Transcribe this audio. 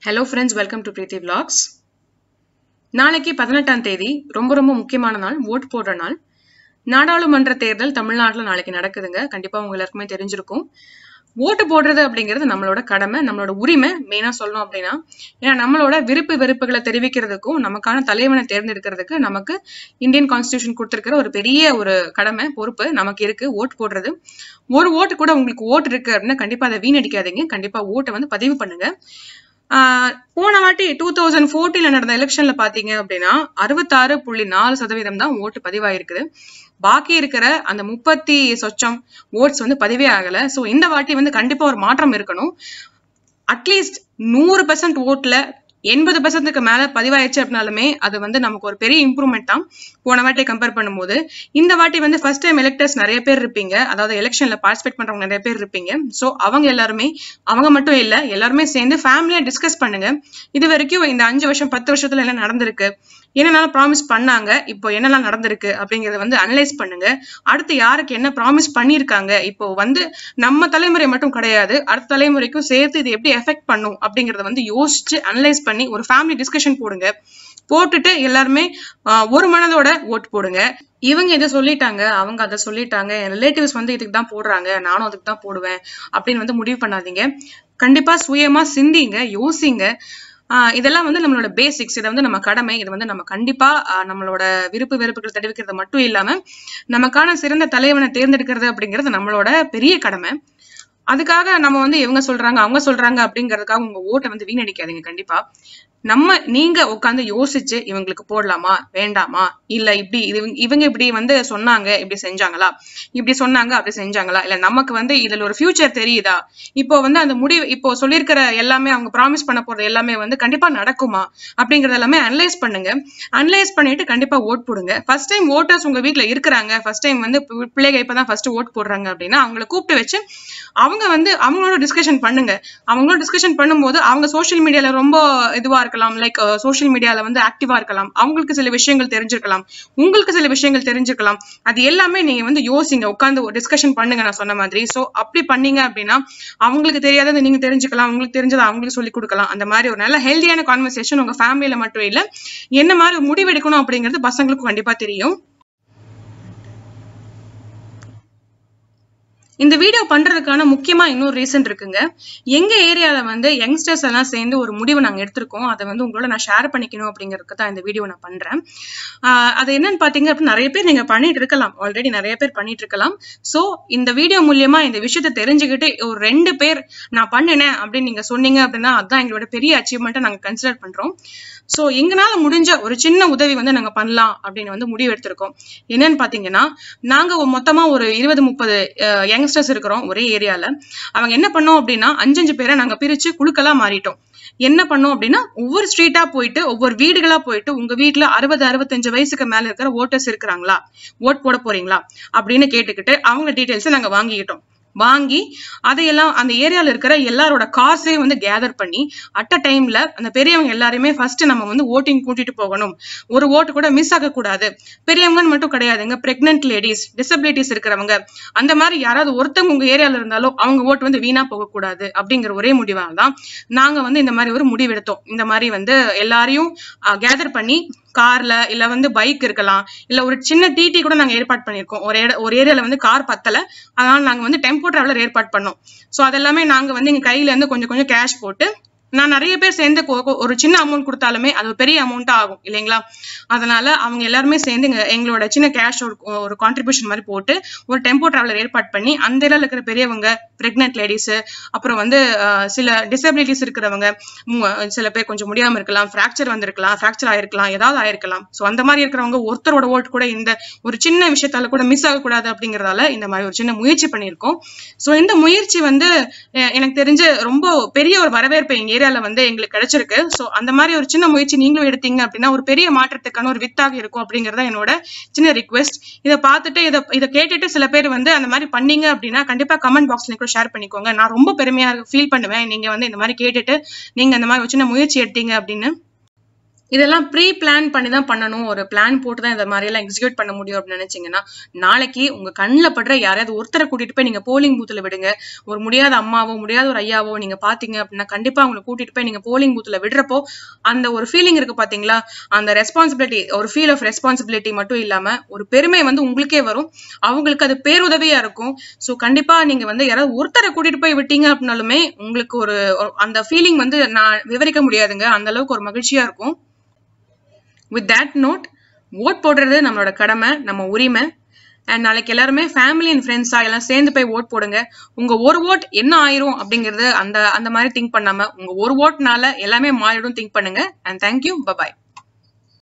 Hello friends, welcome to Preeti Vlogs. நாளைக்கு 18ஆம் தேதி ரொம்ப முக்கியமான நாள், ஓட் போடுற நாள். நாடாளுமன்ற தேர்தல் தமிழ்நாட்டுல நாளைக்கு நடக்குதுங்க. கண்டிப்பா உங்க எல்லாருக்குமே தெரிஞ்சிருக்கும். ஓட்டு போடுறது அப்படிங்கிறது நம்மளோட கடமை, நம்மளோட உரிமை. மெயினா சொல்லணும் அப்படின்னா, ஏன்னா நம்மளோட விருப்பு வெறுப்புகளை தெரிவிக்கிறதுக்கும் நமக்கான தலைவனை தேர்ந்தெடுக்கிறதுக்கு நமக்கு இந்தியன் கான்ஸ்டிடியூஷன் கொடுத்திருக்கிற ஒரு பெரிய ஒரு கடமை, பொறுப்பு நமக்கு இருக்கு. ஓட்டு போடுறது. ஒரு ஓட்டு கூட உங்களுக்கு ஓட்டு இருக்கு அப்படின்னா கண்டிப்பா அதை வீணடிக்காதீங்க. கண்டிப்பா ஓட்டை வந்து பதிவு பண்ணுங்க. போன வாட்டி 2014 நடந்த எலெக்ஷன்ல பாத்தீங்க அப்படின்னா 66.4% தான் ஓட்டு பதிவாயிருக்குது. பாக்கி இருக்கிற அந்த 30 சொச்சம் ஓட்ஸ் வந்து பதிவே ஆகல. சோ இந்த வாட்டி வந்து கண்டிப்பா ஒரு மாற்றம் இருக்கணும். அட்லீஸ்ட் 100% ஓட்ல 80%க்கு மேல பதிவாயிடுச்சு அப்படின்னாலுமே அது வந்து நமக்கு ஒரு பெரிய இம்ப்ரூவ்மெண்ட் தான் போன வாட்டி கம்பேர் பண்ணும்போது. இந்த வாட்டி வந்து ஃபர்ஸ்ட் டைம் எலெக்டர்ஸ் நிறைய பேர் இருப்பீங்க, அதாவது எலெக்ஷன்ல பார்ட்டிசிபேட் பண்றவங்க நிறைய பேர் இருப்பீங்க. சோ அவங்க எல்லாருமே, அவங்க மட்டும் இல்ல, எல்லாருமே சேர்ந்து ஃபேமிலியா டிஸ்கஸ் பண்ணுங்க. இது வரைக்கும் இந்த 5 வருஷம் 10 வருஷத்துல என்ன நடந்திருக்கு, என்னென்ன ப்ராமிஸ் பண்ணாங்க, இப்போ என்னெல்லாம் நடந்திருக்கு அப்படிங்கறத வந்து அனலைஸ் பண்ணுங்க. அடுத்து யாருக்கு என்ன ப்ராமிஸ் பண்ணிருக்காங்க, இப்போ வந்து நம்ம தலைமுறை மட்டும் கிடையாது, அடுத்த தலைமுறைக்கும் சேர்த்து இது எப்படி எஃபெக்ட் பண்ணும் அப்படிங்கறத வந்து யோசிச்சு அனலைஸ் பண்ணி ஒரு ஃபேமிலி டிஸ்கஷன் போடுங்க. போட்டுட்டு எல்லாருமே ஒரு மனதோட ஓட்டு போடுங்க. இவங்க இதை சொல்லிட்டாங்க, அவங்க அதை சொல்லிட்டாங்க, என் ரிலேட்டிவ்ஸ் வந்து இதுக்கு தான் போடுறாங்க, நானும் அதுக்கு தான் போடுவேன் அப்படின்னு வந்து முடிவு பண்ணாதீங்க. கண்டிப்பா சுயமா சிந்திங்க, யோசிங்க. இதெல்லாம் வந்து நம்மளோட பேசிக்ஸ். இதை வந்து நம்ம கடமை. இதை வந்து நம்ம கண்டிப்பா நம்மளோட விருப்பு வெறுப்புகள் தெரிவிக்கிறது மட்டும் இல்லாம நமக்கான சிறந்த தலைவனை தேர்ந்தெடுக்கிறது அப்படிங்கிறது நம்மளோட பெரிய கடமை. அதுக்காக நம்ம வந்து இவங்க சொல்றாங்க அவங்க சொல்றாங்க அப்படிங்கறதுக்காக உங்க ஓட்டை வந்து வீணடிக்காதீங்க. கண்டிப்பா நீங்க உட்காந்து யோசிச்சு இவங்களுக்கு போடலாமா வேண்டாமா, இல்ல இப்படி இவங்க இப்படி வந்து சொன்னாங்க, இப்படி செஞ்சாங்களா, இப்படி சொன்னாங்க அப்படி செஞ்சாங்களா, இல்ல நமக்கு வந்து இதுல ஒரு ஃபியூச்சர் தெரியுதா, இப்போ வந்து அந்த முடிவு, இப்போ சொல்லியிருக்கிற எல்லாமே, அவங்க ப்ராமிஸ் பண்ண போறது எல்லாமே வந்து கண்டிப்பா நடக்குமா அப்படிங்கறது எல்லாமே அனலைஸ் பண்ணுங்க. அனலைஸ் பண்ணிட்டு கண்டிப்பா ஓட் போடுங்க. ஃபர்ஸ்ட் டைம் ஓட்டர்ஸ் உங்க வீட்டுல இருக்கிறாங்க, ஃபர்ஸ்ட் டைம் வந்து பிள்ளைங்க இப்பதான் ஃபர்ஸ்ட் ஓட் போடுறாங்க அப்படின்னா அவங்களை கூப்பிட்டு வச்சு அவங்க வந்து அவங்களோட டிஸ்கஷன் பண்ணுங்க. அவங்களோட டிஸ்கஷன் பண்ணும்போது அவங்க சோசியல் மீடியால ரொம்ப இதுவா இருக்கலாம், லைக் சோசியல் மீடியால வந்து ஆக்டிவா இருக்கலாம், அவங்களுக்கு சில விஷயங்கள் தெரிஞ்சிருக்கலாம், உங்களுக்கு சில விஷயங்கள் தெரிஞ்சிருக்கலாம். அது எல்லாமே நீங்க வந்து யோசிங்க, உட்காந்து ஒரு டிஸ்கஷன் பண்ணுங்க நான் சொன்ன மாதிரி. சோ அப்படி பண்ணீங்க அப்படின்னா அவங்களுக்கு தெரியாதது நீங்க தெரிஞ்சுக்கலாம், உங்களுக்கு தெரிஞ்சதை அவங்களுக்கு சொல்லி கொடுக்கலாம். அந்த மாதிரி ஒரு நல்ல ஹெல்தியான கான்வர்சேஷன் உங்க ஃபேமிலியில மட்டும் இல்ல, என்ன மாதிரி முடிவெடுக்கணும் அப்படிங்கிறது பசங்களுக்கும் கண்டிப்பா தெரியும். இந்த வீடியோ பண்றதுக்கான முக்கியமா இன்னொரு ரீசன் இருக்குங்க. எங்க ஏரியால வந்து யங்ஸ்டர்ஸ் எல்லாம் சேர்ந்து ஒரு முடிவு நாங்க எடுத்திருக்கோம். அதை வந்து உங்களோட நான் ஷேர் பண்ணிக்கணும் அப்படிங்கிறதுக்கு தான் இந்த வீடியோ நான் பண்றேன். அது என்னன்னு பாத்தீங்க அப்படின்னா, நிறைய பேர் நீங்க பண்ணிட்டு இருக்கலாம், ஆல்ரெடி நிறைய பேர் பண்ணிட்டு இருக்கலாம். சோ இந்த வீடியோ மூலியமா இந்த விஷயத்த தெரிஞ்சுக்கிட்டு ஒரு 2 பேர் நான் பண்ணினேன் அப்படின்னு நீங்க சொன்னீங்க அப்படின்னா அதுதான் எங்களோட பெரிய அச்சீவ்மெண்ட்டை நாங்க கன்சிடர் பண்றோம். சோ எங்களால முடிஞ்ச ஒரு சின்ன உதவி வந்து நாங்க பண்ணலாம் அப்படின்னு வந்து முடிவு எடுத்திருக்கோம். என்னன்னு பாத்தீங்கன்னா, நாங்க மொத்தமா ஒரு 20-30 யங்ஸ்டர்ஸ் இருக்கிறோம் ஒரே ஏரியால. அவங்க என்ன பண்ணோம் அப்படின்னா 5 பேரை நாங்க பிரிச்சு குழுக்களா மாறிட்டோம். என்ன பண்ணோம் அப்படின்னா, ஒவ்வொரு ஸ்ட்ரீட்டா போயிட்டு, ஒவ்வொரு வீடுகளா போயிட்டு, உங்க வீட்டுல 60-65 வயசுக்கு மேல இருக்கிற ஓட்டர்ஸ் இருக்கிறாங்களா, ஓட் போட போறீங்களா அப்படின்னு கேட்டுக்கிட்டு அவங்க டீடைல்ஸ் நாங்க வாங்கி அதையெல்லாம் அந்த ஏரியால இருக்கிற எல்லாரோட காசையும் வந்து கேதர் பண்ணி அட் அ டைம்ல அந்த பெரியவங்க எல்லாருமே ஃபர்ஸ்ட் நம்ம வந்து ஓட்டிங் கூட்டிட்டு போகணும். ஒரு ஓட்டு கூட மிஸ் ஆக கூடாது. பெரியவங்கன்னு மட்டும் கிடையாதுங்க, பிரெக்னன்ட் லேடிஸ், டிசபிலிட்டிஸ் இருக்கிறவங்க, அந்த மாதிரி யாராவது ஒருத்தவங்க உங்க ஏரியால இருந்தாலும் அவங்க ஓட்டு வந்து வீணா போக கூடாது அப்படிங்கிற ஒரே முடிவால தான் நாங்க வந்து இந்த மாதிரி ஒரு முடிவு எடுத்தோம். இந்த மாதிரி வந்து எல்லாரையும் கேதர் பண்ணி கார்ல இல்ல வந்து பைக் இருக்கலாம், இல்ல ஒரு சின்ன டிடி கூட நாங்க ஏற்பாடு பண்ணிருக்கோம். ஒரு ஏரியால வந்து கார் பத்தல, அதனால நாங்க வந்து டெம்போ டிராவலர் ஏற்பாடு பண்ணோம். சோ அதெல்லாமே நாங்க வந்து எங்க கையில இருந்து கொஞ்சம் கேஷ் போட்டு, நான் நிறைய பேர் சேர்ந்து ஒரு சின்ன அமௌண்ட் கொடுத்தாலுமே அது ஒரு பெரிய அமௌண்டா ஆகும் இல்லைங்களா, அதனால அவங்க எல்லாருமே சேர்ந்து எங்களோட சின்ன கேஷ் ஒரு கான்ட்ரிபியூஷன் மாதிரி போட்டு ஒரு டெம்போ டிராவலர் ஏற்பாடு பண்ணி அந்த ஏரியால இருக்கிற பெரியவங்க, பிரெக்னன்ட் லேடிஸ், அப்புறம் வந்து சில டிசபிலிட்டிஸ் இருக்கிறவங்க, சில பேர் கொஞ்சம் முடியாம இருக்கலாம், ஃபிராக்சர் வந்திருக்கலாம், ஃபிராக்சர் ஆயிருக்கலாம், ஏதாவது ஆயிருக்கலாம். சோ அந்த மாதிரி இருக்கிறவங்க ஒருத்தரோட ஓட்டு கூட இந்த ஒரு சின்ன விஷயத்தால கூட மிஸ் ஆகக்கூடாது அப்படிங்கறதால இந்த மாதிரி ஒரு சின்ன முயற்சி பண்ணியிருக்கோம். சோ இந்த முயற்சி வந்து எனக்கு தெரிஞ்சு ரொம்ப பெரிய ஒரு வரவேற்பு எங்க ஏரியால வந்து எங்களுக்கு கிடைச்சிருக்கு. சோ அந்த மாதிரி ஒரு சின்ன முயற்சி நீங்களும் எடுத்தீங்க அப்படின்னா ஒரு பெரிய மாற்றத்துக்கான ஒரு வித்தாக இருக்கும் அப்படிங்கறத என்னோட சின்ன ரிக்வெஸ்ட். இதை பார்த்துட்டு இதை கேட்டுட்டு சில பேர் வந்து அந்த மாதிரி பண்ணீங்க அப்படின்னா கண்டிப்பா கமெண்ட் பாக்ஸ்ல கூட ஷேர் பண்ணிக்கோங்க. நான் ரொம்ப பெருமையா ஃபீல் பண்ணுவேன் நீங்க வந்து இந்த மாதிரி கேட்டுட்டு நீங்க அந்த மாதிரி ஒரு சின்ன முயற்சி எடுத்தீங்க அப்படின்னு. இதெல்லாம் ப்ரீ பிளான் பண்ணி தான் பண்ணணும். ஒரு பிளான் போட்டு தான் இந்த மாதிரி எல்லாம் எக்ஸிக்யூட் பண்ண முடியும் அப்படின்னு நினைச்சீங்கன்னா, நாளைக்கு உங்க கண்ணில் படுற யாரையாவது ஒருத்தரை கூட்டிட்டு போய் நீங்க போலிங் பூத்துல விடுங்க. ஒரு முடியாத அம்மாவோ முடியாத ஒரு ஐயாவோ நீங்க பாத்தீங்க அப்படின்னா கண்டிப்பா அவங்களை கூட்டிட்டு போய் நீங்க போலிங் பூத்துல விடுறப்போ அந்த ஒரு ஃபீலிங் இருக்கு பாத்தீங்களா, அந்த ரெஸ்பான்சிபிலிட்டி, ஒரு ஃபீல் ஆஃப் ரெஸ்பான்சிபிலிட்டி மட்டும் இல்லாம ஒரு பெருமை வந்து உங்களுக்கே வரும். அவங்களுக்கு அது பேருதவியா இருக்கும். ஸோ கண்டிப்பா நீங்க வந்து யாராவது ஒருத்தரை கூட்டிட்டு போய் விட்டீங்க அப்படின்னாலுமே உங்களுக்கு ஒரு அந்த ஃபீலிங் வந்து நான் விவரிக்க முடியாதுங்க. அந்த அளவுக்கு ஒரு மகிழ்ச்சியா இருக்கும். வித் தட் நோட், ஓட் போடுறது நம்மளோட கடமை, நம்ம உரிமை. அண்ட் நாளைக்கு எல்லாருமே ஃபேமிலி அண்ட் ஃப்ரெண்ட்ஸா எல்லாம் சேர்ந்து போய் ஓட் போடுங்க. உங்க ஒரு ஓட் என்ன ஆயிரும் அப்படிங்கிறது அந்த மாதிரி திங்க் பண்ணாம உங்க ஒரு ஓட்னால எல்லாமே மாறிடும் திங்க் பண்ணுங்க. And thank you, bye bye.